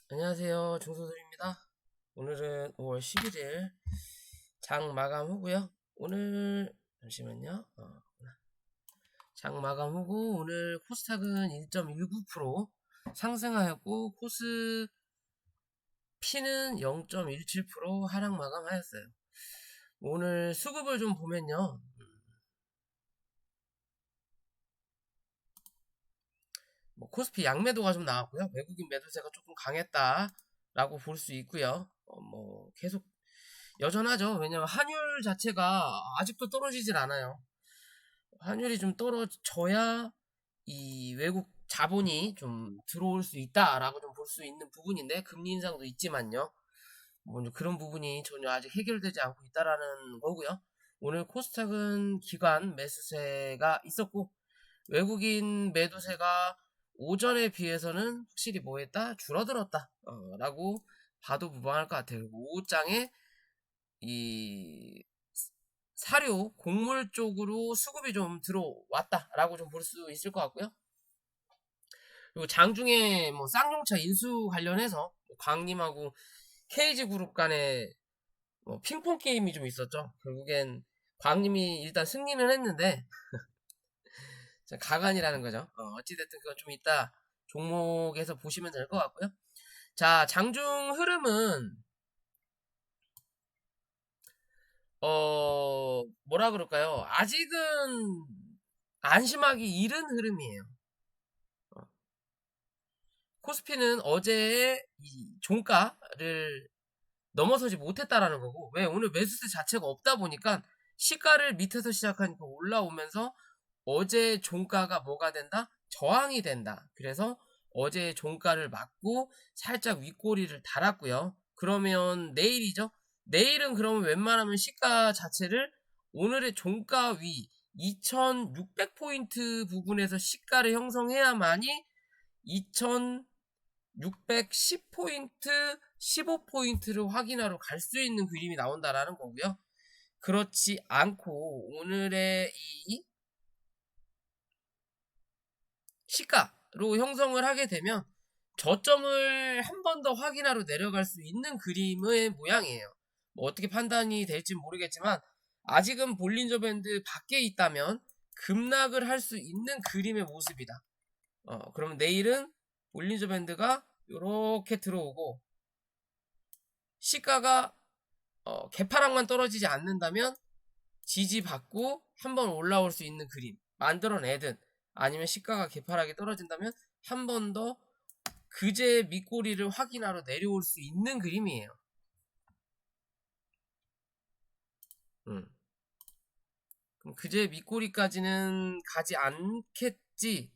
안녕하세요. 중소들입니다. 오늘은 5월 11일 장 마감 후고요. 오늘 잠시만요. 장 마감 후고 오늘 코스닥은 1.19% 상승하였고 코스피는 0.17% 하락 마감하였어요. 오늘 수급을 좀 보면요. 코스피 양매도가 좀 나왔고요. 외국인 매도세가 조금 강했다라고 볼 수 있고요. 계속 여전하죠. 왜냐면 환율 자체가 아직도 떨어지질 않아요. 환율이 좀 떨어져야 이 외국 자본이 좀 들어올 수 있다라고 좀 볼 수 있는 부분인데, 금리 인상도 있지만요. 그런 부분이 전혀 아직 해결되지 않고 있다라는 거고요. 오늘 코스닥은 기관 매수세가 있었고, 외국인 매도세가 오전에 비해서는 확실히 뭐했다? 줄어들었다. 라고 봐도 무방할 것 같아요. 오후장에 이 사료, 곡물 쪽으로 수급이 좀 들어왔다라고 좀 볼 수 있을 것 같고요. 그리고 장중에 쌍용차 인수 관련해서 광림하고 KG그룹 간에 핑퐁 게임이 좀 있었죠. 결국엔 광림이 일단 승리는 했는데 가관이라는 거죠. 어찌됐든 그건 좀 이따 종목에서 보시면 될 것 같고요. 자, 장중 흐름은 뭐라 그럴까요? 아직은 안심하기 이른 흐름이에요. 코스피는 어제의 이 종가를 넘어서지 못했다라는 거고, 왜 오늘 매수세 자체가 없다 보니까 시가를 밑에서 시작하니까 올라오면서 어제 종가가 뭐가 된다? 저항이 된다. 그래서 어제 종가를 맞고 살짝 윗꼬리를 달았고요. 그러면 내일이죠. 내일은 그러면 웬만하면 시가 자체를 오늘의 종가 위 2600포인트 부분에서 시가를 형성해야만이 2610포인트, 15포인트를 확인하러 갈 수 있는 그림이 나온다라는 거고요. 그렇지 않고 오늘의 이 시가로 형성을 하게 되면 저점을 한 번 더 확인하러 내려갈 수 있는 그림의 모양이에요. 어떻게 판단이 될지 모르겠지만 아직은 볼린저 밴드 밖에 있다면 급락을 할 수 있는 그림의 모습이다. 그러면 내일은 볼린저 밴드가 이렇게 들어오고 시가가 개파락만 떨어지지 않는다면 지지받고 한번 올라올 수 있는 그림 만들어내든, 아니면 시가가 개파락이 떨어진다면 한 번 더 그제 밑꼬리를 확인하러 내려올 수 있는 그림이에요. 그럼 그제 밑꼬리까지는 가지 않겠지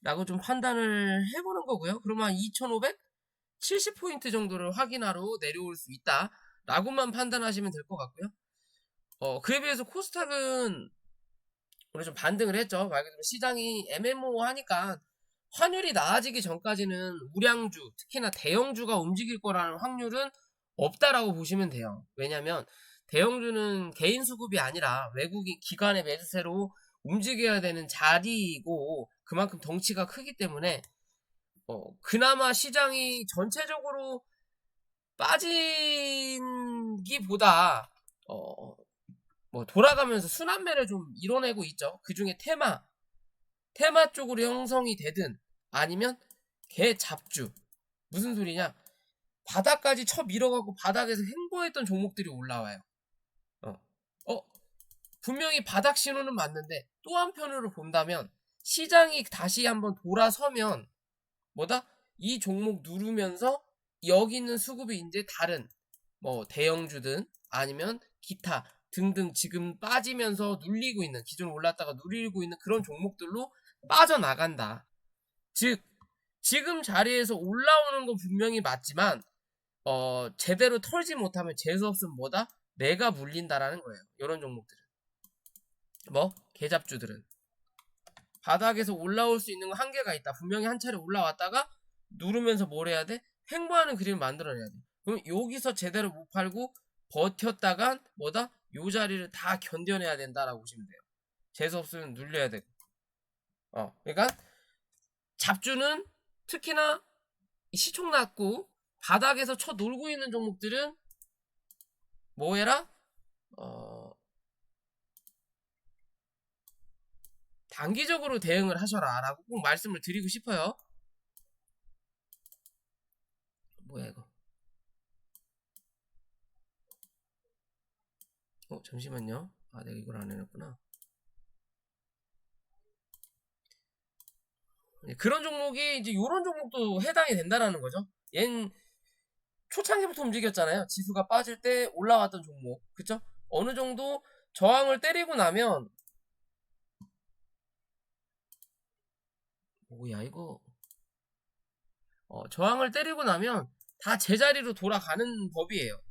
라고 좀 판단을 해보는 거고요. 그러면 한 2570포인트 정도를 확인하러 내려올 수 있다 라고만 판단하시면 될 것 같고요. 그에 비해서 코스닥은 오늘 좀 반등을 했죠. 말 그대로 시장이 애매모호하니까 환율이 나아지기 전까지는 우량주, 특히나 대형주가 움직일 거라는 확률은 없다라고 보시면 돼요. 왜냐면 대형주는 개인 수급이 아니라 외국인 기관의 매수세로 움직여야 되는 자리이고 그만큼 덩치가 크기 때문에 그나마 시장이 전체적으로 빠진기보다 돌아가면서 순환매를 좀 이뤄내고 있죠. 그 중에 테마 쪽으로 형성이 되든 아니면 개 잡주. 무슨 소리냐? 바닥까지 쳐 밀어가고 바닥에서 횡보했던 종목들이 올라와요. 어, 어, 분명히 바닥 신호는 맞는데 또 한편으로 본다면 시장이 다시 한번 돌아서면 뭐다? 이 종목 누르면서 여기 있는 수급이 이제 다른 대형주든 아니면 기타 등등 지금 빠지면서 눌리고 있는, 기존 올랐다가 눌리고 있는 그런 종목들로 빠져나간다. 즉 지금 자리에서 올라오는 건 분명히 맞지만 제대로 털지 못하면 재수없으면 뭐다? 내가 물린다라는 거예요. 이런 종목들은 개잡주들은 바닥에서 올라올 수 있는 건 한계가 있다. 분명히 한 차례 올라왔다가 누르면서 뭘 해야 돼? 횡보하는 그림을 만들어내야 돼. 그럼 여기서 제대로 못 팔고 버텼다간 요 자리를 다 견뎌내야 된다라고 보시면 돼요. 재수없으면 눌려야 되고. 그러니까 잡주는 특히나 시총 낮고 바닥에서 쳐 놀고 있는 종목들은 뭐 해라? 단기적으로 대응을 하셔라 라고 꼭 말씀을 드리고 싶어요. 뭐야 이거? 잠시만요. 아, 내가 이걸 안 해놨구나. 그런 종목이 이제 요런 종목도 해당이 된다라는 거죠. 얜 초창기부터 움직였잖아요. 지수가 빠질 때 올라왔던 종목. 그쵸? 어느 정도 저항을 때리고 나면 뭐야 이거 저항을 때리고 나면 다 제자리로 돌아가는 법이에요.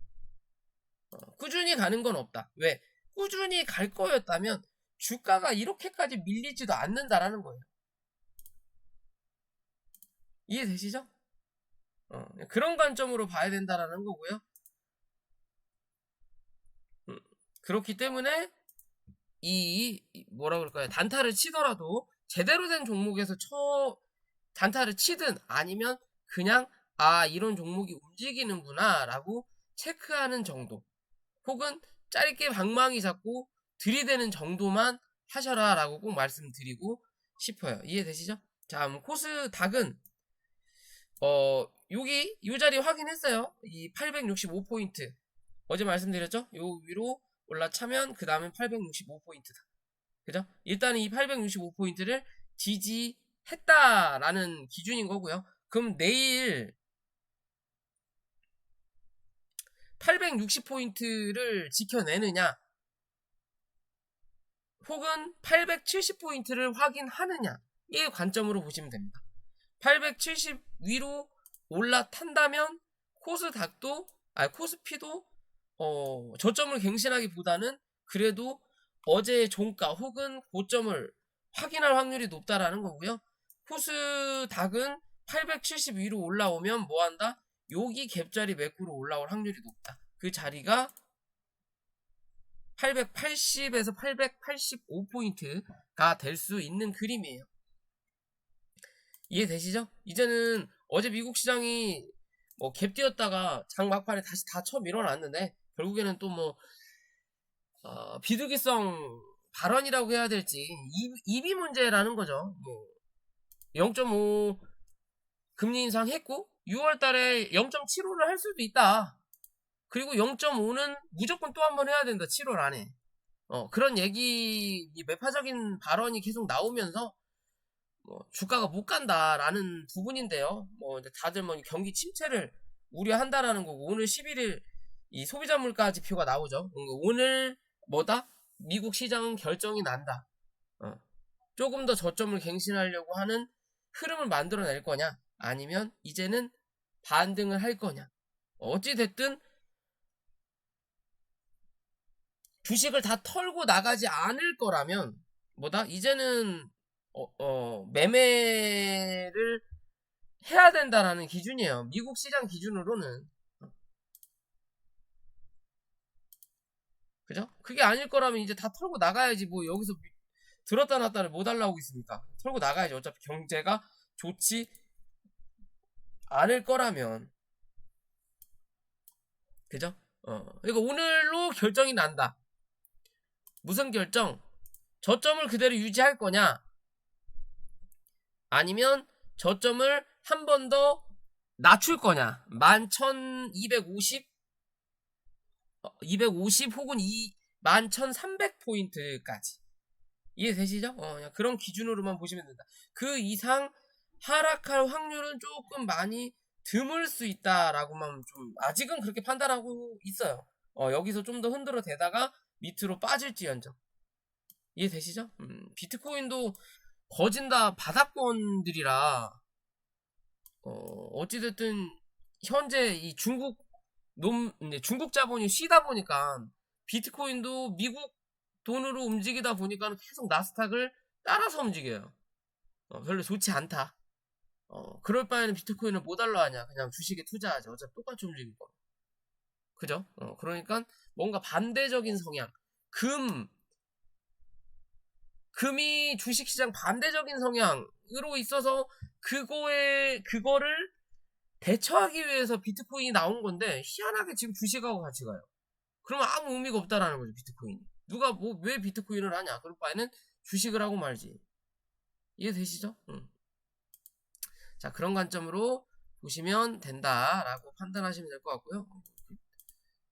꾸준히 가는 건 없다. 왜? 꾸준히 갈 거였다면 주가가 이렇게까지 밀리지도 않는다라는 거예요. 이해되시죠? 그런 관점으로 봐야 된다라는 거고요. 그렇기 때문에 뭐라 그럴까요? 단타를 치더라도 제대로 된 종목에서 단타를 치든 아니면 그냥 이런 종목이 움직이는구나 라고 체크하는 정도, 혹은 짧게 방망이 잡고 들이대는 정도만 하셔라 라고 꼭 말씀드리고 싶어요. 이해되시죠? 자, 코스닥은 여기 이 자리 확인했어요. 이 865포인트 어제 말씀드렸죠? 요 위로 올라차면 그 다음에 865포인트다. 그죠? 일단 이 865포인트를 지지했다라는 기준인 거고요. 그럼 내일 860포인트를 지켜내느냐, 혹은 870포인트를 확인하느냐, 이 관점으로 보시면 됩니다. 870 위로 올라탄다면 코스피도 저점을 갱신하기보다는 그래도 어제의 종가 혹은 고점을 확인할 확률이 높다라는 거고요. 코스닥은 870 위로 올라오면 뭐한다? 여기 갭자리 매꾸로 올라올 확률이 높다. 그 자리가 880에서 885포인트가 될 수 있는 그림이에요. 이해되시죠? 이제는 어제 미국 시장이 갭 뛰었다가 장 막판에 다시 다 쳐 밀어놨는데 결국에는 또 비둘기성 발언이라고 해야 될지 입이 문제라는 거죠. 0.5 금리 인상했고 6월달에 0.75를 할 수도 있다. 그리고 0.5는 무조건 또 한 번 해야 된다. 7월 안에. 그런 매파적인 발언이 계속 나오면서 주가가 못 간다라는 부분인데요. 이제 다들 경기 침체를 우려한다라는 거고, 오늘 11일 이 소비자 물가 지표가 나오죠. 오늘 미국 시장은 결정이 난다. 조금 더 저점을 갱신하려고 하는 흐름을 만들어낼 거냐, 아니면 이제는 반등을 할 거냐. 어찌됐든 주식을 다 털고 나가지 않을 거라면 이제는 매매를 해야 된다라는 기준이에요. 미국 시장 기준으로는. 그죠? 그게 아닐 거라면 이제 다 털고 나가야지. 여기서 들었다 놨다를 못 하려고 있습니까? 털고 나가야지. 어차피 경제가 좋지 않을 거라면. 그죠? 그러니까 오늘로 결정이 난다. 무슨 결정? 저점을 그대로 유지할 거냐, 아니면 저점을 한 번 더 낮출 거냐. 11,250 250 혹은 11,300포인트까지. 이해되시죠? 그냥 그런 기준으로만 보시면 된다. 그 이상 하락할 확률은 조금 많이 드물 수 있다라고만 좀 아직은 그렇게 판단하고 있어요. 여기서 좀 더 흔들어 대다가 밑으로 빠질지언정. 이해되시죠? 비트코인도 거진 다 바닥권들이라 어찌됐든 현재 이 중국 자본이 쉬다 보니까 비트코인도 미국 돈으로 움직이다 보니까 계속 나스닥을 따라서 움직여요. 별로 좋지 않다. 그럴 바에는 비트코인을 뭐 달러 하냐, 그냥 주식에 투자하죠. 어차피 똑같이 움직일 거. 그죠? 그러니까 뭔가 반대적인 성향, 금이 주식시장 반대적인 성향으로 있어서 그거를 대처하기 위해서 비트코인이 나온 건데 희한하게 지금 주식하고 같이 가요. 그러면 아무 의미가 없다라는 거죠, 비트코인이. 누가 뭐 왜 비트코인을 하냐? 그럴 바에는 주식을 하고 말지. 이해되시죠? 응. 자, 그런 관점으로 보시면 된다라고 판단하시면 될 것 같고요.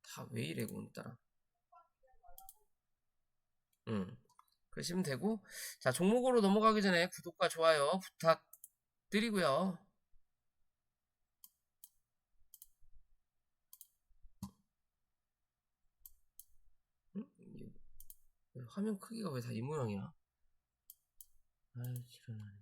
다 왜 이래 오늘따라. 그러시면 되고, 자, 종목으로 넘어가기 전에 구독과 좋아요 부탁드리고요. 화면 크기가 왜 다 이 모양이야? 아이, 지랄하네.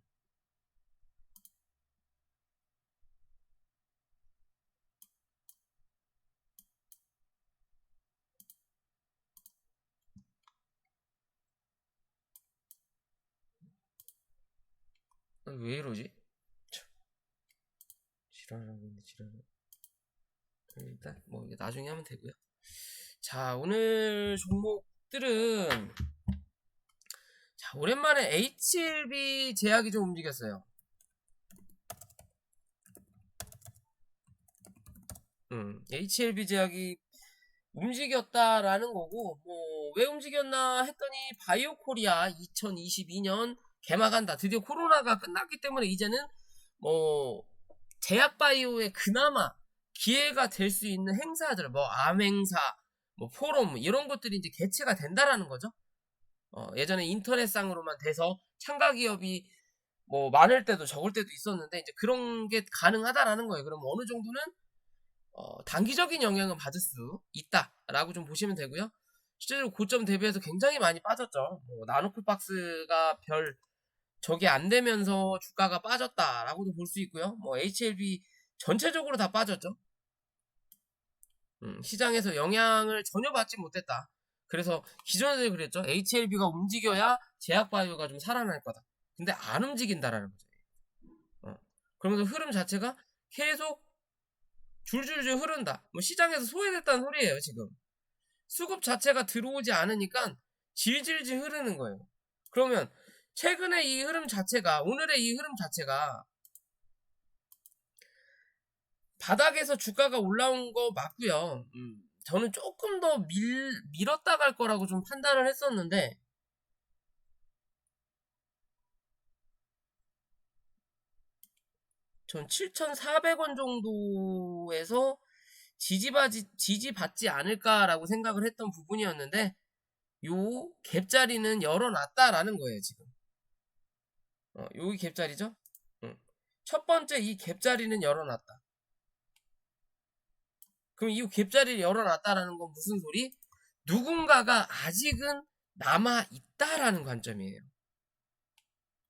왜 이러지? 지랄하고 있네, 지랄. 일단, 뭐, 이게 나중에 하면 되고요. 자, 오늘 종목들은, 자, 오랜만에 HLB 제약이 좀 움직였어요. HLB 제약이 움직였다라는 거고, 뭐 왜 움직였나 했더니 바이오 코리아 2022년 개막한다. 드디어 코로나가 끝났기 때문에 이제는 뭐 제약 바이오에 그나마 기회가 될 수 있는 행사들, 뭐 암행사, 뭐 포럼 이런 것들이 이제 개최가 된다라는 거죠. 예전에 인터넷상으로만 돼서 참가 기업이 뭐 많을 때도 적을 때도 있었는데 이제 그런 게 가능하다라는 거예요. 그럼 어느 정도는 단기적인 영향은 받을 수 있다라고 좀 보시면 되고요. 실제로 고점 대비해서 굉장히 많이 빠졌죠. 뭐 나노코박스가 별 적이 안 되면서 주가가 빠졌다라고도 볼 수 있고요. 뭐 HLB 전체적으로 다 빠졌죠. 시장에서 영향을 전혀 받지 못했다. 그래서 기존에도 그랬죠. HLB가 움직여야 제약바이오가 좀 살아날 거다. 근데 안 움직인다라는 거죠. 그러면서 흐름 자체가 계속 줄줄줄 흐른다. 뭐 시장에서 소외됐다는 소리예요, 지금. 수급 자체가 들어오지 않으니까 질질질 흐르는 거예요. 그러면 최근에 이 흐름 자체가, 오늘의 이 흐름 자체가 바닥에서 주가가 올라온 거 맞고요. 저는 조금 더 밀었다 갈 거라고 좀 판단을 했었는데 전 7,400원 정도에서 지지받지 않을까라고 생각을 했던 부분이었는데 요 갭자리는 열어놨다라는 거예요, 지금. 여기 갭자리죠? 첫 번째 이 갭자리는 열어놨다. 그럼 이 갭자리를 열어놨다라는 건 무슨 소리? 누군가가 아직은 남아있다라는 관점이에요.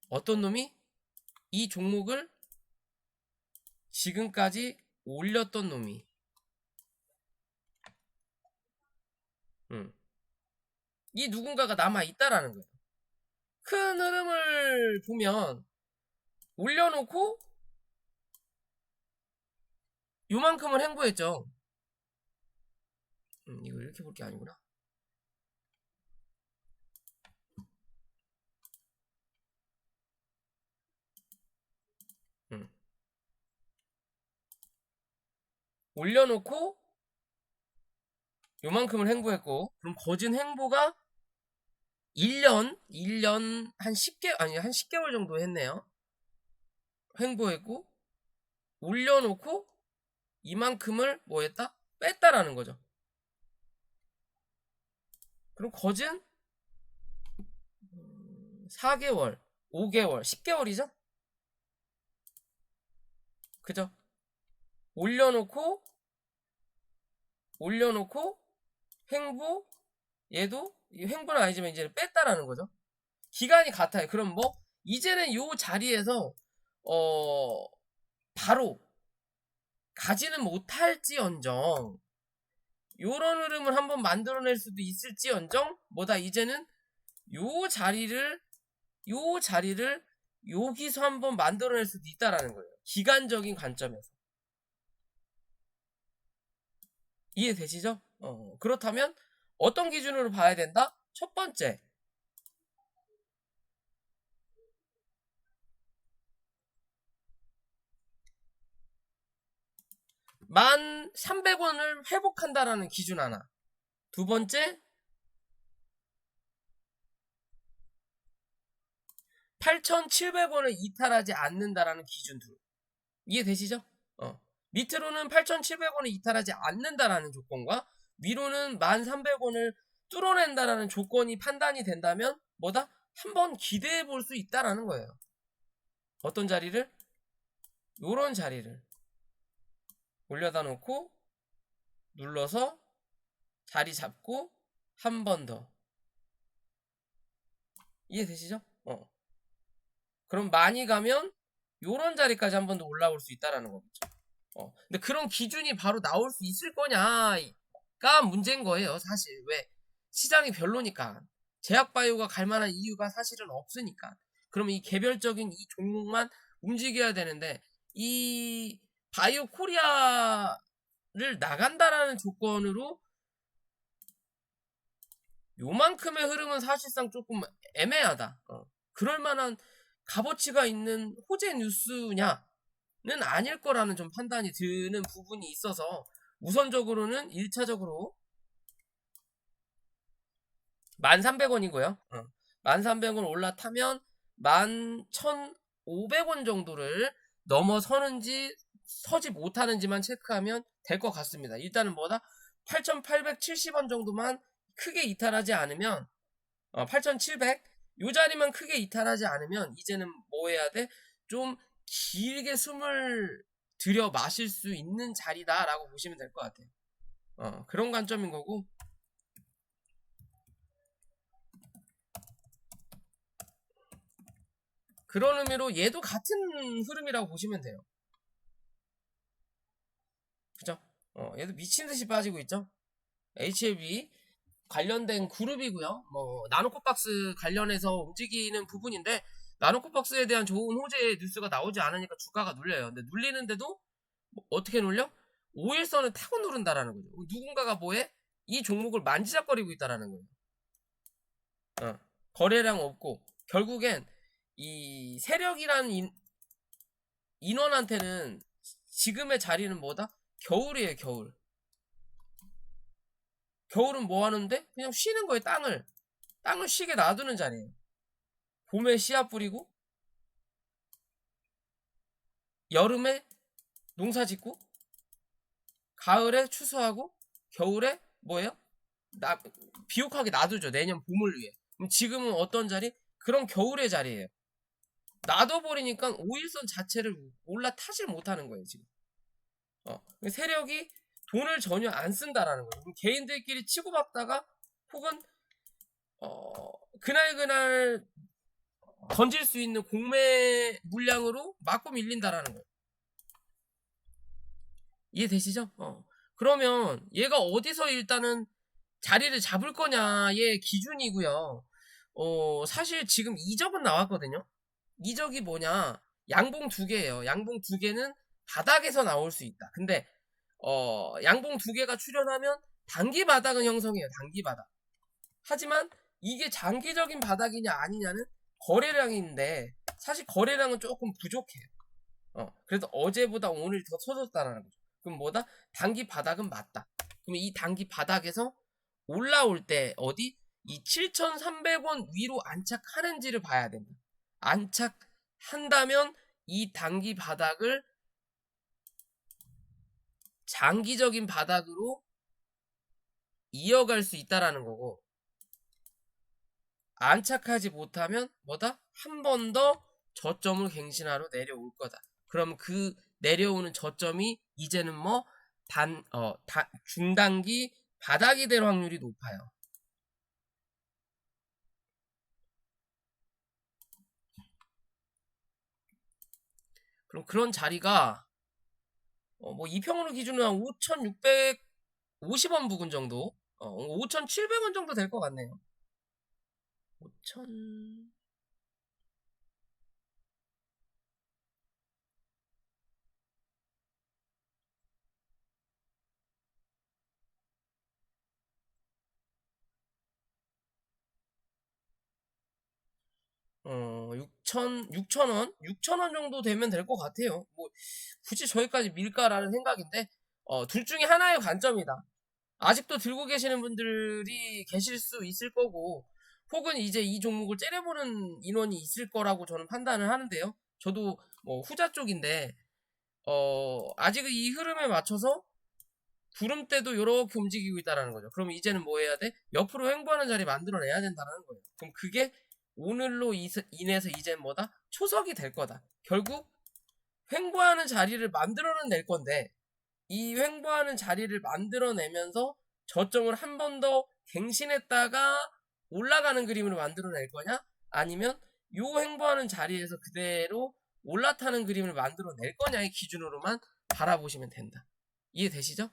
어떤 놈이? 이 종목을 지금까지 올렸던 놈이. 이 누군가가 남아있다라는 거예요. 큰 흐름을 보면 올려놓고 요만큼을 횡보했죠. 이거 이렇게 볼 게 아니구나. 올려놓고 요만큼을 횡보했고, 그럼 거진 횡보가 1년 한 10개월 정도 했네요. 횡보했고, 올려놓고 이만큼을 뭐 했다? 뺐다라는 거죠. 그럼 거진 4개월, 5개월, 10개월이죠? 그죠? 올려놓고 횡보, 얘도 횡보는 아니지만 이제 뺐다라는 거죠. 기간이 같아요. 그럼 뭐 이제는 요 자리에서 바로 가지는 못할지언정 요런 흐름을 한번 만들어낼 수도 있을지언정 뭐다 이제는 요 자리를 여기서 한번 만들어낼 수도 있다라는 거예요. 기간적인 관점에서. 이해되시죠? 그렇다면 어떤 기준으로 봐야 된다? 첫 번째, 1,300원을 회복한다라는 기준 하나. 두 번째, 8,700원을 이탈하지 않는다라는 기준 둘. 이해되시죠? 밑으로는 8,700원을 이탈하지 않는다라는 조건과 위로는 1,300원을 뚫어낸다라는 조건이 판단이 된다면 뭐다? 한번 기대해 볼 수 있다라는 거예요. 어떤 자리를? 요런 자리를 올려다 놓고 눌러서 자리 잡고 한 번 더. 이해되시죠? 그럼 많이 가면 요런 자리까지 한 번 더 올라올 수 있다라는 거겠죠. 근데 그런 기준이 바로 나올 수 있을 거냐가 문제인 거예요. 사실 왜? 시장이 별로니까. 제약바이오가 갈 만한 이유가 사실은 없으니까. 그러면 이 개별적인 이 종목만 움직여야 되는데 이 바이오 코리아를 나간다라는 조건으로 요만큼의 흐름은 사실상 조금 애매하다. 그럴 만한 값어치가 있는 호재 뉴스냐는 아닐 거라는 좀 판단이 드는 부분이 있어서 우선적으로는 1차적으로 1,300원이고요. 1,300원 올라타면 11,500원 정도를 넘어서는지 서지 못하는지만 체크하면 될 것 같습니다. 일단은 뭐다? 8,870원 정도만 크게 이탈하지 않으면 8,700 요 자리만 크게 이탈하지 않으면 이제는 뭐 해야 돼? 좀 길게 숨을 들여 마실 수 있는 자리다라고 보시면 될 것 같아요. 그런 관점인 거고 그런 의미로 얘도 같은 흐름이라고 보시면 돼요. 그죠? 얘도 미친듯이 빠지고 있죠? HLB 관련된 그룹이고요. 뭐 나노코박스 관련해서 움직이는 부분인데 나노코박스에 대한 좋은 호재 뉴스가 나오지 않으니까 주가가 눌려요. 근데 눌리는데도 뭐 어떻게 눌려? 5일선을 타고 누른다라는 거죠. 누군가가 뭐해? 이 종목을 만지작거리고 있다라는 거예요. 거래량 없고 결국엔 이 세력이라는 인원한테는 지금의 자리는 뭐다? 겨울이에요, 겨울. 겨울은 뭐 하는데? 그냥 쉬는 거예요, 땅을 쉬게 놔두는 자리예요. 봄에 씨앗 뿌리고 여름에 농사 짓고 가을에 추수하고 겨울에 뭐예요? 비옥하게 놔두죠. 내년 봄을 위해. 그럼 지금은 어떤 자리? 그런 겨울의 자리예요. 놔둬버리니까 5일선 자체를 올라타질 못하는 거예요, 지금. 세력이 돈을 전혀 안 쓴다라는 거예요. 개인들끼리 치고받다가 혹은 그날 던질 수 있는 공매 물량으로 맞고 밀린다라는 거예요. 이해되시죠? 그러면 얘가 어디서 일단은 자리를 잡을 거냐의 기준이고요. 사실 지금 이적은 나왔거든요. 이적이 뭐냐? 양봉 두 개예요. 양봉 두 개는 바닥에서 나올 수 있다. 근데 양봉 두 개가 출현하면 단기 바닥은 형성해요. 단기 바닥. 하지만 이게 장기적인 바닥이냐 아니냐는 거래량인데 사실 거래량은 조금 부족해요. 그래서 어제보다 오늘 더 터졌다는 거죠. 그럼 뭐다? 단기 바닥은 맞다. 그럼 이 단기 바닥에서 올라올 때 어디? 이 7,300원 위로 안착하는지를 봐야 된다. 안착한다면 이 단기 바닥을 장기적인 바닥으로 이어갈 수 있다라는 거고 안착하지 못하면 뭐다? 한 번 더 저점을 갱신하러 내려올 거다. 그럼 그 내려오는 저점이 이제는 뭐 중단기 바닥이 될 확률이 높아요. 그럼 그런 자리가 뭐 이평으로 기준으로 한 5,650원 부근 정도 5,700원 정도 될 것 같네요. 5,000 6,000원? 6,000원 정도 되면 될 것 같아요. 뭐, 굳이 저기까지 밀까라는 생각인데, 둘 중에 하나의 관점이다. 아직도 들고 계시는 분들이 계실 수 있을 거고, 혹은 이제 이 종목을 째려보는 인원이 있을 거라고 저는 판단을 하는데요. 저도 뭐 후자 쪽인데, 아직 이 흐름에 맞춰서 구름대도 이렇게 움직이고 있다는 거죠. 그럼 이제는 뭐 해야 돼? 옆으로 횡보하는 자리 만들어내야 된다는 거예요. 그럼 그게 오늘로 인해서 이제 뭐다? 초석이 될 거다. 결국 횡보하는 자리를 만들어는 낼 건데, 이 횡보하는 자리를 만들어내면서 저점을 한 번 더 갱신했다가 올라가는 그림으로 만들어낼 거냐? 아니면 요 횡보하는 자리에서 그대로 올라타는 그림을 만들어낼 거냐의 기준으로만 바라보시면 된다. 이해되시죠?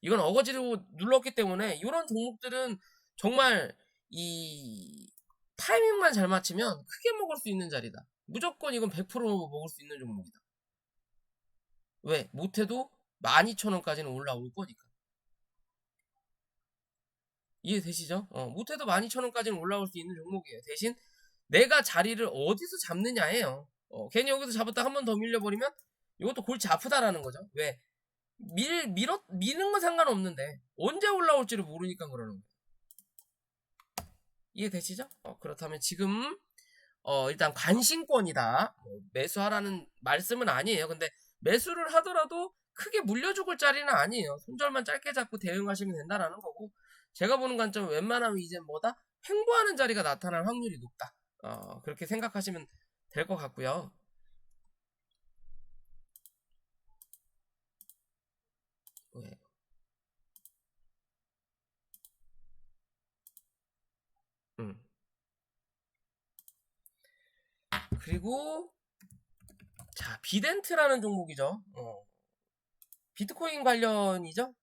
이건 어거지로 눌렀기 때문에 이런 종목들은 정말 이 타이밍만 잘 맞추면 크게 먹을 수 있는 자리다. 무조건 이건 100% 먹을 수 있는 종목이다. 왜? 못해도 12,000원까지는 올라올 거니까. 이해되시죠? 못해도 12,000원까지는 올라올 수 있는 종목이에요. 대신 내가 자리를 어디서 잡느냐예요. 괜히 여기서 잡았다 한 번 더 밀려버리면 이것도 골치 아프다라는 거죠. 왜? 미는 건 상관없는데 언제 올라올지를 모르니까 그러는 거예요. 이해되시죠? 그렇다면 지금 일단 관심권이다. 매수하라는 말씀은 아니에요. 근데 매수를 하더라도 크게 물려 죽을 자리는 아니에요. 손절만 짧게 잡고 대응하시면 된다라는 거고, 제가 보는 관점은 웬만하면 이제 뭐다? 횡보하는 자리가 나타날 확률이 높다. 그렇게 생각하시면 될 것 같고요. 네. 음. 그리고 자, 비덴트라는 종목이죠. 비트코인 관련이죠.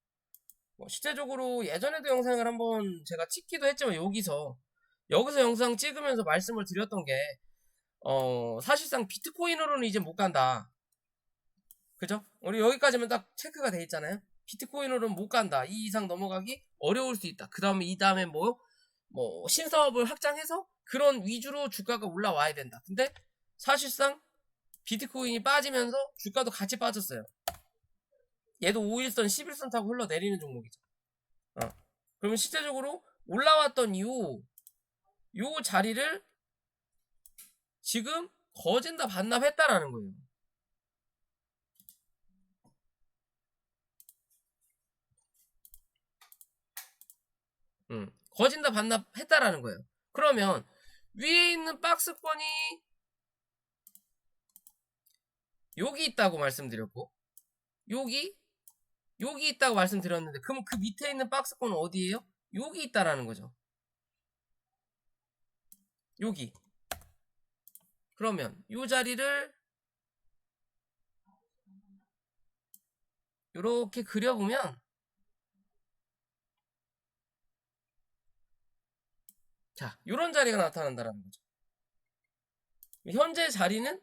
실제적으로 예전에도 영상을 한번 제가 찍기도 했지만 여기서 영상 찍으면서 말씀을 드렸던 게 사실상 비트코인으로는 이제 못 간다. 그죠? 우리 여기까지만 딱 체크가 돼 있잖아요. 비트코인으로는 못 간다. 이 이상 넘어가기 어려울 수 있다. 그 다음에 뭐 신사업을 확장해서 그런 위주로 주가가 올라와야 된다. 근데 사실상 비트코인이 빠지면서 주가도 같이 빠졌어요. 얘도 5일선, 11선 타고 흘러내리는 종목이죠. 그러면 실제적으로 올라왔던 이후 요 자리를 지금 거진다 반납했다라는 거예요. 거진다 반납했다라는 거예요. 그러면 위에 있는 박스권이 여기 있다고 말씀드렸고, 여기 있다고 말씀드렸는데, 그럼 그 밑에 있는 박스권은 어디예요? 여기 있다라는 거죠. 여기. 그러면 이 자리를 이렇게 그려보면, 자, 이런 자리가 나타난다라는 거죠. 현재 자리는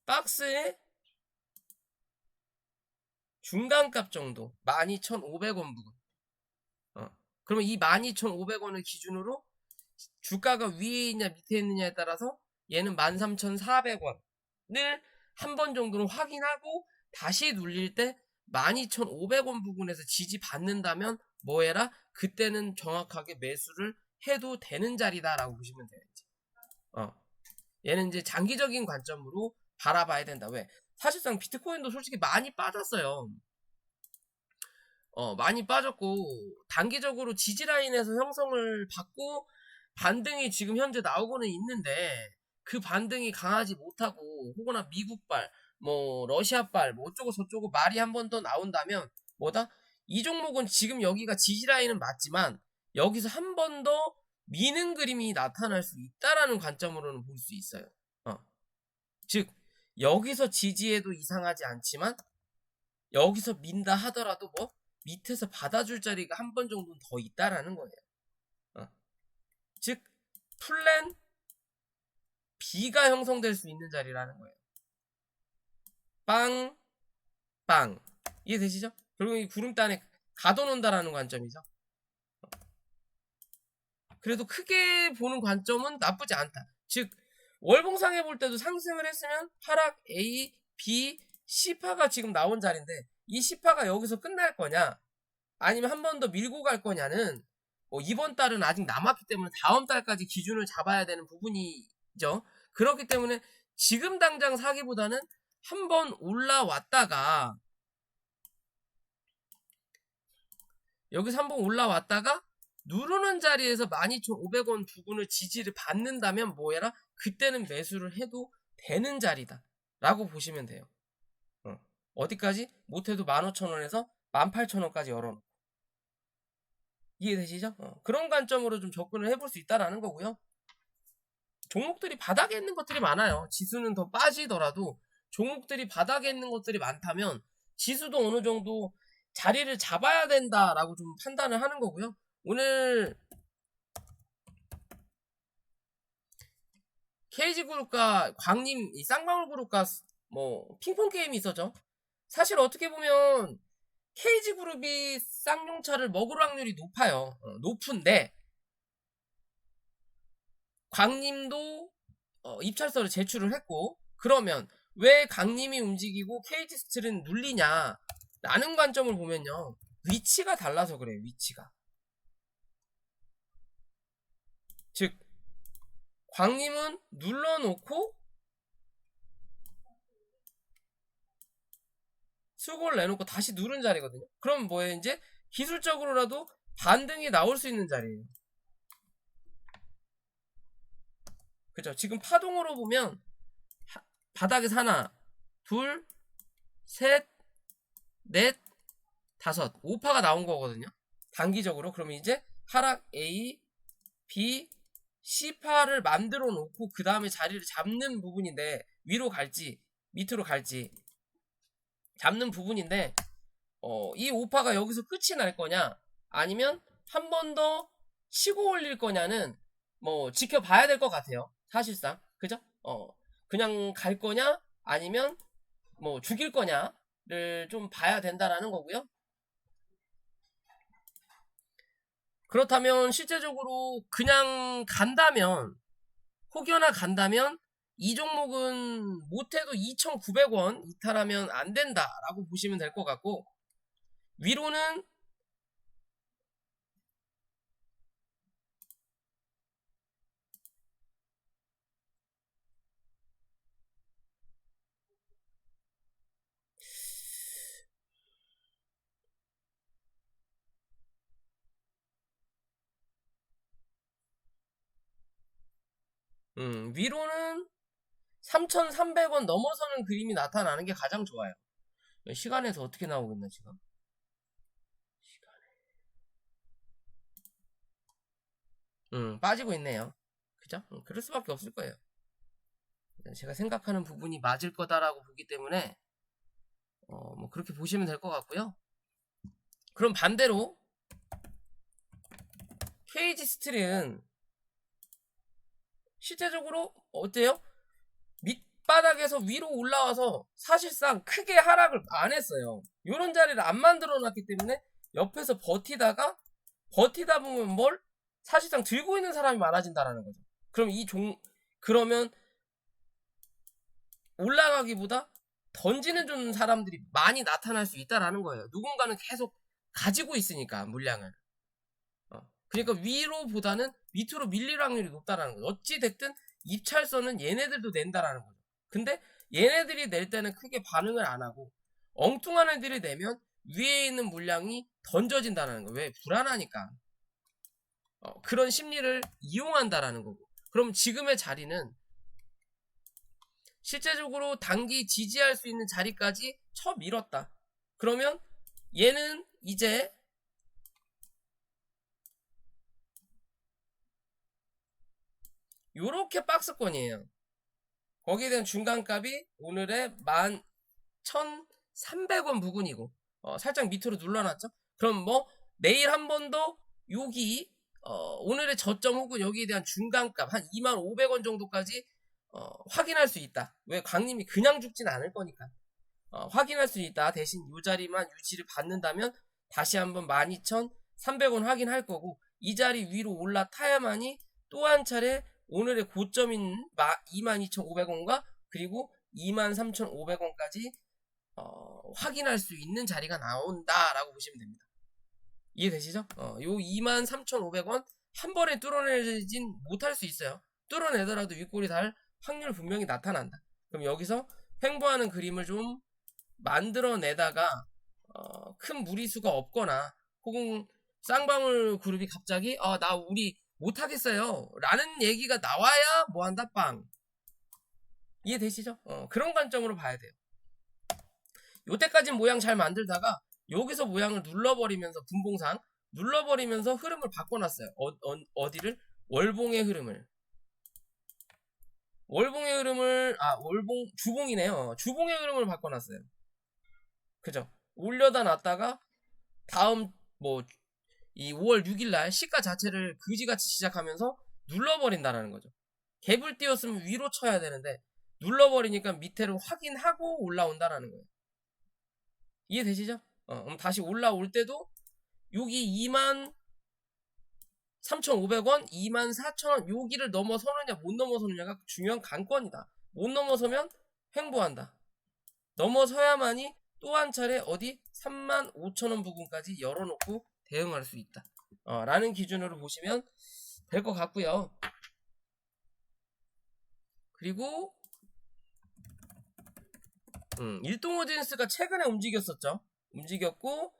박스의 중간값 정도, 12,500원 부근. 그러면 이 12,500원을 기준으로 주가가 위에 있냐 밑에 있느냐에 따라서 얘는 13,400원을 한 번 정도는 확인하고 다시 눌릴 때 12,500원 부근에서 지지 받는다면 뭐해라? 그때는 정확하게 매수를 해도 되는 자리다라고 보시면 돼요. 얘는 이제 장기적인 관점으로 바라봐야 된다. 왜? 사실상 비트코인도 솔직히 많이 빠졌어요. 많이 빠졌고 단기적으로 지지라인에서 형성을 받고 반등이 지금 현재 나오고는 있는데, 그 반등이 강하지 못하고 혹은 미국발 뭐 러시아발 뭐 어쩌고 저쩌고 말이 한 번 더 나온다면 뭐다? 이 종목은 지금 여기가 지지라인은 맞지만 여기서 한 번 더 미는 그림이 나타날 수 있다라는 관점으로는 볼 수 있어요. 즉 여기서 지지해도 이상하지 않지만 여기서 민다 하더라도 뭐 밑에서 받아줄 자리가 한 번 정도는 더 있다라는 거예요. 즉 플랜 B가 형성될 수 있는 자리라는 거예요. 빵, 빵. 이해되시죠? 그리고 이 구름단에 가둬놓는다라는 관점이죠. 그래도 크게 보는 관점은 나쁘지 않다. 즉 월봉상에 볼 때도 상승을 했으면 하락 A, B, C파가 지금 나온 자리인데 이 C파가 여기서 끝날 거냐 아니면 한 번 더 밀고 갈 거냐는 이번 달은 아직 남았기 때문에 다음 달까지 기준을 잡아야 되는 부분이죠. 그렇기 때문에 지금 당장 사기보다는 한 번 올라왔다가 여기서 한 번 올라왔다가 누르는 자리에서 12,500원 부분을 지지를 받는다면 뭐해라? 그때는 매수를 해도 되는 자리다 라고 보시면 돼요. 어디까지? 못해도 15,000원에서 18,000원까지 열어놓고. 이해되시죠? 그런 관점으로 좀 접근을 해볼 수 있다라는 거고요. 종목들이 바닥에 있는 것들이 많아요. 지수는 더 빠지더라도 종목들이 바닥에 있는 것들이 많다면 지수도 어느 정도 자리를 잡아야 된다라고 좀 판단을 하는 거고요. 오늘 KG그룹과 광림, 이 쌍방울그룹과 뭐 핑퐁 게임이 있었죠. 사실 어떻게 보면 KG그룹이 쌍용차를 먹을 확률이 높아요. 높은데 광림도 입찰서를 제출을 했고, 그러면 왜 강림이 움직이고 KG스틸은 눌리냐 라는 관점을 보면요, 위치가 달라서 그래요. 위치가. 즉 광림은 눌러놓고 수급을 내놓고 다시 누른 자리거든요. 그럼 뭐예요? 이제 기술적으로라도 반등이 나올 수 있는 자리예요. 그죠? 지금 파동으로 보면 바닥에서 하나, 둘, 셋, 넷, 다섯, 5파가 나온 거거든요. 단기적으로. 그러면 이제 하락 A, B, C파를 만들어 놓고 그 다음에 자리를 잡는 부분인데, 위로 갈지 밑으로 갈지 잡는 부분인데, 이 5파가 여기서 끝이 날 거냐 아니면 한 번 더 치고 올릴 거냐는 뭐 지켜봐야 될 것 같아요. 사실상. 그죠? 그냥 갈 거냐 아니면 뭐 죽일 거냐를 좀 봐야 된다라는 거고요. 그렇다면 실제적으로 그냥 간다면, 혹여나 간다면 이 종목은 못해도 2,900원 이탈하면 안 된다라고 보시면 될 것 같고, 위로는 위로는 3,300원 넘어서는 그림이 나타나는 게 가장 좋아요. 시간에서 어떻게 나오겠나 지금? 빠지고 있네요. 그죠? 그럴 수밖에 없을 거예요. 제가 생각하는 부분이 맞을 거다라고 보기 때문에 뭐 그렇게 보시면 될 것 같고요. 그럼 반대로 KG스틸은 실제적으로 어때요? 밑바닥에서 위로 올라와서 사실상 크게 하락을 안 했어요. 이런 자리를 안 만들어 놨기 때문에 옆에서 버티다 보면 뭘 사실상 들고 있는 사람이 많아진다라는 거죠. 그럼 그러면 올라가기보다 던지는 좀 사람들이 많이 나타날 수 있다라는 거예요. 누군가는 계속 가지고 있으니까 물량을. 그러니까 위로보다는 밑으로 밀릴 확률이 높다라는 거죠. 어찌 됐든 입찰서는 얘네들도 낸다라는 거죠. 근데 얘네들이 낼 때는 크게 반응을 안 하고 엉뚱한 애들이 내면 위에 있는 물량이 던져진다는 거예요. 왜? 불안하니까. 그런 심리를 이용한다라는 거고. 그럼 지금의 자리는 실제적으로 단기 지지할 수 있는 자리까지 쳐 밀었다. 그러면 얘는 이제 요렇게 박스권이에요. 거기에 대한 중간값이 오늘의 11,300원 부근이고, 살짝 밑으로 눌러놨죠. 그럼 뭐 내일 한 번 더 여기 오늘의 저점 혹은 여기에 대한 중간값 한 25,500원 정도까지 확인할 수 있다. 왜? 강림이 그냥 죽진 않을 거니까. 확인할 수 있다. 대신 이 자리만 유지를 받는다면 다시 한번 12,300원 확인할 거고, 이 자리 위로 올라타야만이 또 한 차례 오늘의 고점인 22,500원과 그리고 23,500원까지 확인할 수 있는 자리가 나온다라고 보시면 됩니다. 이해되시죠? 요 23,500원 한 번에 뚫어내진 못할 수 있어요. 뚫어내더라도 윗골이 달 확률 분명히 나타난다. 그럼 여기서 횡보하는 그림을 좀 만들어내다가 큰 무리수가 없거나 혹은 쌍방울 그룹이 갑자기 나 우리 못하겠어요 라는 얘기가 나와야 뭐한다 빵. 이해되시죠? 그런 관점으로 봐야 돼요. 요때까지 모양 잘 만들다가 여기서 모양을 눌러버리면서 분봉상 눌러버리면서 흐름을 바꿔놨어요. 어디를? 월봉의 흐름을 주봉이네요. 주봉의 흐름을 바꿔놨어요. 그죠? 올려다 놨다가 다음 이 5월 6일날 시가 자체를 그지같이 시작하면서 눌러버린다라는 거죠. 갭을 띄웠으면 위로 쳐야 되는데 눌러버리니까 밑에를 확인하고 올라온다라는 거예요. 이해되시죠? 그럼 다시 올라올 때도 여기 23,500원, 24,000원 여기를 넘어서느냐 못 넘어서느냐가 중요한 관건이다. 못 넘어서면 횡보한다. 넘어서야만이 또 한 차례 어디 35,000원 부근까지 열어놓고 대응할 수 있다. 라는 기준으로 보시면 될 것 같고요. 그리고 일동호진스가 최근에 움직였고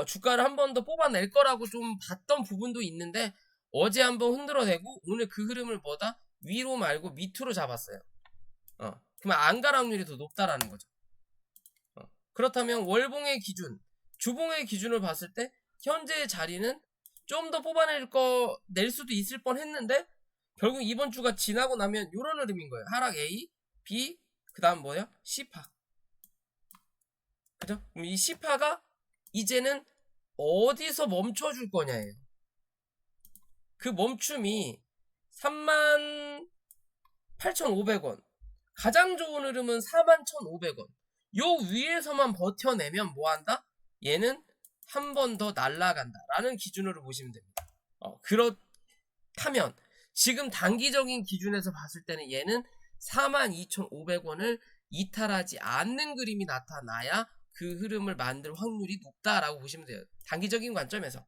주가를 한 번 더 뽑아낼 거라고 좀 봤던 부분도 있는데 어제 한번 흔들어내고 오늘 그 흐름을 위로 말고 밑으로 잡았어요. 그러면 안 갈 확률이 더 높다라는 거죠. 그렇다면 월봉의 기준, 주봉의 기준을 봤을 때 현재의 자리는 좀 더 낼 수도 있을 뻔 했는데 결국 이번 주가 지나고 나면 이런 흐름인 거예요. 하락 A, B, 그 다음 뭐야? C파. 그죠? 그럼 이 C파가 이제는 어디서 멈춰줄 거냐예요. 그 멈춤이 38,500원. 가장 좋은 흐름은 41,500원. 요 위에서만 버텨내면 뭐한다? 얘는 한 번 더 날아간다 라는 기준으로 보시면 됩니다. 그렇다면 지금 단기적인 기준에서 봤을 때는 얘는 42,500원을 이탈하지 않는 그림이 나타나야 그 흐름을 만들 확률이 높다라고 보시면 돼요. 단기적인 관점에서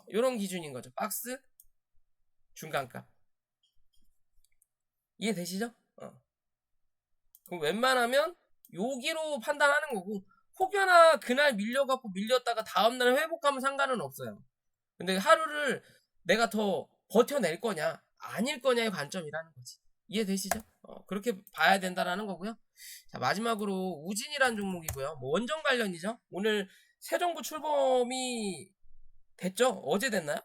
이런 기준인 거죠. 박스 중간값. 이해되시죠? 그럼 웬만하면 여기로 판단하는 거고 혹여나 그날 밀렸다가 다음날 회복하면 상관은 없어요. 근데 하루를 내가 더 버텨낼 거냐 아닐 거냐의 관점이라는 거지. 이해되시죠? 그렇게 봐야 된다라는 거고요. 자, 마지막으로 우진이라는 종목이고요. 원전 관련이죠. 오늘 새 정부 출범이 됐죠? 어제 됐나요?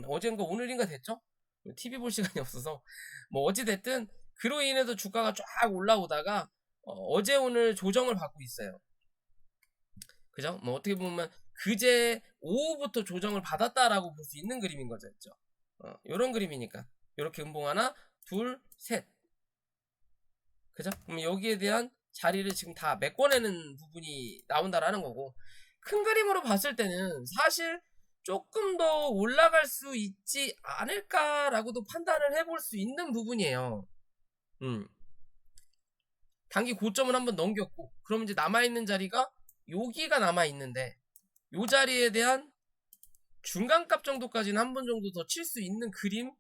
어젠가 오늘인가 됐죠? TV 볼 시간이 없어서 어찌 됐든 그로 인해서 주가가 쫙 올라오다가 어제 오늘 조정을 받고 있어요. 그죠? 어떻게 보면 그제 오후부터 조정을 받았다라고 볼 수 있는 그림인 거죠. 요런 그림이니까 요렇게 음봉 하나 둘 셋. 그죠? 그럼 여기에 대한 자리를 지금 다 메꿔내는 부분이 나온다라는 거고 큰 그림으로 봤을 때는 사실 조금 더 올라갈 수 있지 않을까라고도 판단을 해볼 수 있는 부분이에요. 단기 고점을 한번 넘겼고 그럼 이제 남아있는 자리가 여기가 남아있는데 요 자리에 대한 중간값 정도까지는 한 번 정도 더 칠 수 있는 그림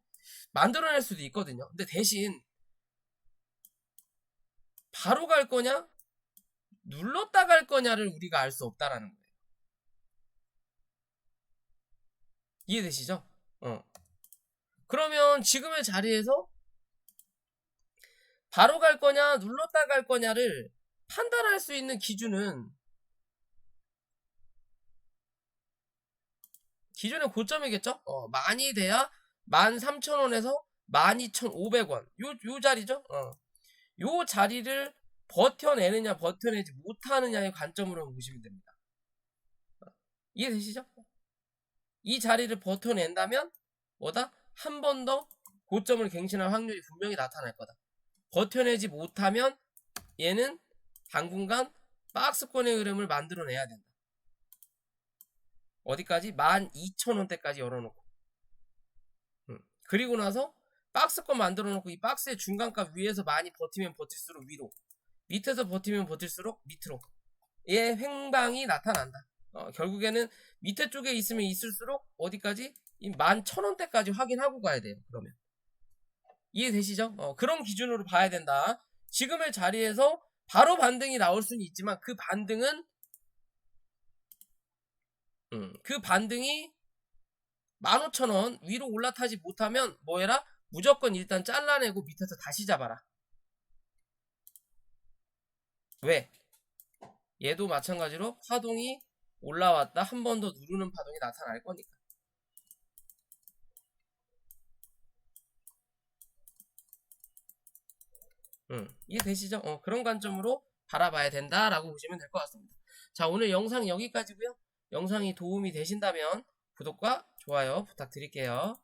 만들어낼 수도 있거든요. 근데 대신 바로 갈 거냐 눌렀다 갈 거냐를 우리가 알 수 없다라는 거예요. 이해되시죠? 그러면 지금의 자리에서 바로 갈 거냐 눌렀다 갈 거냐를 판단할 수 있는 기준은 기존의 고점이겠죠? 많이 돼야 13,000원에서 12,500원 요 자리죠? 요 자리를 버텨내느냐 버텨내지 못하느냐의 관점으로 보시면 됩니다. 이해되시죠? 이 자리를 버텨낸다면 한 번 더 고점을 갱신할 확률이 분명히 나타날 거다. 버텨내지 못하면 얘는 당분간 박스권의 흐름을 만들어내야 된다. 어디까지? 12,000원대까지 열어놓고 그리고 나서 박스권 만들어놓고 이 박스의 중간값 위에서 많이 버티면 버틸수록 위로 밑에서 버티면 버틸수록 밑으로 횡방이 나타난다. 결국에는 밑에 쪽에 있으면 있을수록 어디까지? 이 11,000원대까지 확인하고 가야 돼요. 그러면 이해되시죠? 그런 기준으로 봐야 된다. 지금의 자리에서 바로 반등이 나올 수는 있지만 그 반등이 15,000원 위로 올라타지 못하면 뭐해라? 무조건 일단 잘라내고 밑에서 다시 잡아라. 왜? 얘도 마찬가지로 파동이 올라왔다 한 번 더 누르는 파동이 나타날 거니까. 이해되시죠? 그런 관점으로 바라봐야 된다라고 보시면 될 것 같습니다. 자, 오늘 영상 여기까지고요. 영상이 도움이 되신다면 구독과 좋아요 부탁드릴게요.